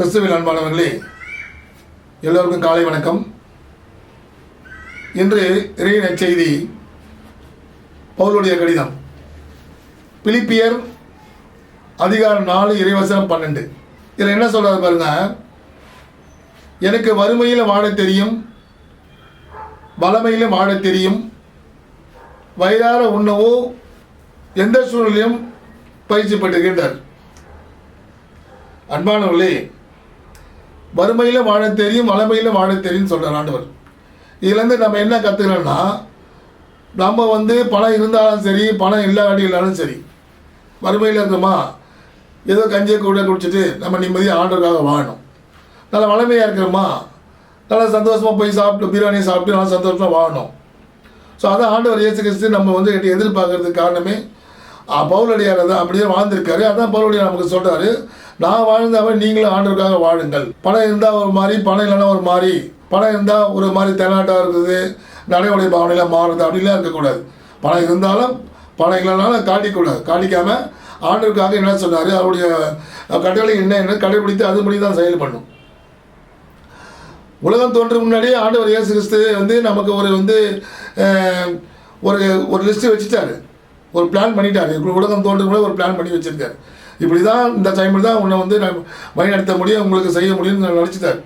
கிறிஸ்துவில் அன்பானவர்களே, எல்லோருக்கும் காலை வணக்கம். இன்று இறை நற்செய்தி பவுலுடைய கடிதம், பிலிப்பியர் அதிகாரம் 4 இறைவசனம் 12. இதில் என்ன சொல்றாரு பாருங்க. எனக்கு வறுமையில் வாழ தெரியும், வளமையிலும் வாழ தெரியும், வயிறார உண்ணவோ எந்த சூழ்நிலையும் பயிற்சி பெற்றிருக்கின்றார். அன்பானவர்களே, வறுமையில் வாழ தெரியும், வளமையில் வாழ தெரியும் சொல்கிறார் ஆண்டவர். இதுலேருந்து நம்ம என்ன கற்றுக்கிறோம்னா, நம்ம பணம் இருந்தாலும் சரி, பணம் இல்லாட்டினாலும் சரி, வறுமையில் இருக்கிறோமா, ஏதோ கஞ்சியை கூட குடிச்சிட்டு நம்ம நிம்மதியாக ஆண்டவருக்காக வாழணும். நல்லா வளமையாக இருக்கிறோமா, நல்லா சந்தோஷமாக போய் சாப்பிட்டு பிரியாணி சாப்பிட்டு நல்லா சந்தோஷமாக வாழணும். ஸோ அதான் ஆண்டவர் இயேசு கிறிஸ்து நம்ம எதிர்பார்க்கறதுக்கு காரணமே பவுலடியார் தான் அப்படியே வாழ்ந்திருக்காரு. அதான் பவுலடியார் நமக்கு சொல்கிறாரு, நான் வாழ்ந்தவன் நீங்களும் ஆண்டவருக்காக வாழுங்கள். பணம் இருந்தால் ஒரு மாதிரி, பணம் இல்லைன்னா ஒரு மாதிரி, பணம் இருந்தால் ஒரு மாதிரி தெனாட்டாக இருக்குது, நடைமுறை பாவனையில் மாறுது, அப்படிலாம் இருக்கக்கூடாது. பணம் இருந்தாலும் பணம் இல்லைனாலும் காட்டிக்காமல் ஆண்டவருக்காக என்ன சொன்னார், அவருடைய கட்டளை என்ன கடைபிடித்து அதுபடி தான் செயல் பண்ணும். உலகம் தோன்றும் முன்னாடியே ஆண்டவர் இயேசு கிறிஸ்து நமக்கு ஒரு லிஸ்ட்டு வச்சுட்டாரு, ஒரு பிளான் பண்ணிட்டாரு. உலகம் தோன்றும் கூட ஒரு பிளான் பண்ணி வச்சுருக்காரு. இப்படி தான் இந்த டைமில் தான் உன்னை நான் வழிநடத்த முடியும், உங்களுக்கு செய்ய முடியும்னு நினச்சிட்டார்.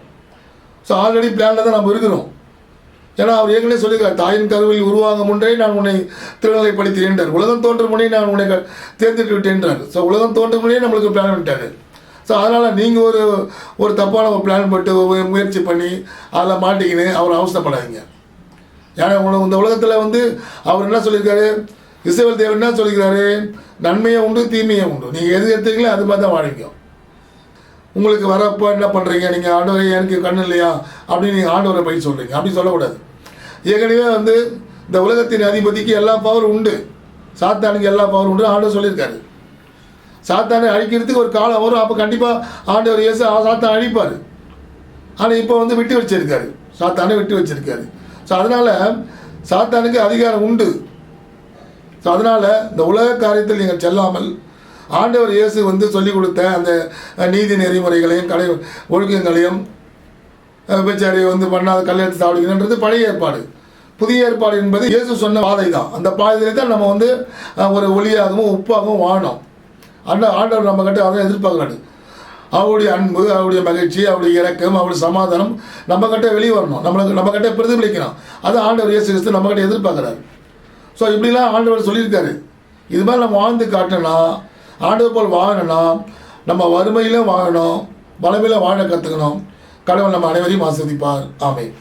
ஸோ ஆல்ரெடி பிளானில் தான் நம்ம இருக்கிறோம். ஏன்னா அவர் ஏற்கனவே சொல்லியிருக்கார், தாயின் கருவில் உருவாகும் முன்றே நான் உன்னை திருநிலைப்படுத்தினேன்றார். உலகம் தோன்றும் முன்னே நான் உன்னை தேர்ந்தெடுத்து விட்டேன்றார். ஸோ உலகம் தோன்றும் முன்னே நம்மளுக்கு பிளான் பண்ணிட்டாரு. ஸோ அதனால் நீங்கள் ஒரு தப்பான ஒரு பிளான் போட்டு முயற்சி பண்ணி அதில் மாட்டிக்கின்னு அவர் அவசரப்படாதீங்க. ஏன்னா இந்த உலகத்தில் அவர் என்ன சொல்லியிருக்காரு, இஸ்ரவேல் தேவன் என்ன சொல்லிக்கிறாரு, நன்மையை உண்டு தீமையை உண்டு, நீங்கள் எது எடுத்துங்களோ அது மாதிரி தான் வாழிங்க. உங்களுக்கு வரப்போ என்ன பண்ணுறீங்க, நீங்கள் ஆண்டவரை எனக்கு கண்ணு இல்லையா அப்படின்னு நீங்கள் ஆண்டவரை போய் சொல்கிறீங்க. அப்படி சொல்லக்கூடாது. ஏற்கனவே இந்த உலகத்தின் அதிபதிக்கு எல்லா பவரும் உண்டு, சாத்தானுக்கு எல்லா பவரும் உண்டு ஆண்டவர் சொல்லியிருக்காரு. சாத்தானை அழிக்கிறதுக்கு ஒரு காலம் வரும், அப்போ கண்டிப்பாக ஆண்டவர் இயேசு சாத்தானை அழிப்பார். ஆனால் இப்போ விட்டு வச்சிருக்காரு, சாத்தானை விட்டு வச்சிருக்காரு. ஸோ அதனால் சாத்தானுக்கு அதிகாரம் உண்டு. ஸோ அதனால் இந்த உலக காரியத்தில் நீங்கள் செல்லாமல் ஆண்டவர் இயேசு சொல்லிக் கொடுத்த அந்த நீதி நெறிமுறைகளையும் ஒழுக்கங்களையும் விபச்சாரியை பண்ணாத கல்யாணத்தை சாப்பிடுங்கன்றது பழைய ஏற்பாடு. புதிய ஏற்பாடு என்பது இயேசு சொன்ன பாதை தான். அந்த பாதையில் தான் நம்ம ஒரு ஒளியாகவும் உப்பாகவும் வாழணும். ஆண்டவர் நம்ம கிட்ட அதை எதிர்பார்க்குறாரு. அவருடைய அன்பு, அவருடைய மகிழ்ச்சி, அவருடைய இரக்கம், அவருடைய சமாதானம் நம்ம கிட்ட வெளியே வரணும், நம்ம கிட்ட பிரதிபலிக்கணும். அது ஆண்டவர் இயேசு கிறிஸ்து நம்ம கிட்ட எதிர்பார்க்குறாரு. ஸோ இப்படிலாம் ஆண்டவர் சொல்லியிருக்காரு. இது மாதிரி நம்ம வாழ்ந்து காட்டணும்னா, ஆண்டவர் போல் வாழணும்னா, நம்ம வறுமையிலும் வாழணும், வளமையில வாழ கற்றுக்கணும். கடவுள் நம்ம அனைவரையும் ஆசீர்வதிப்பார். ஆமென்.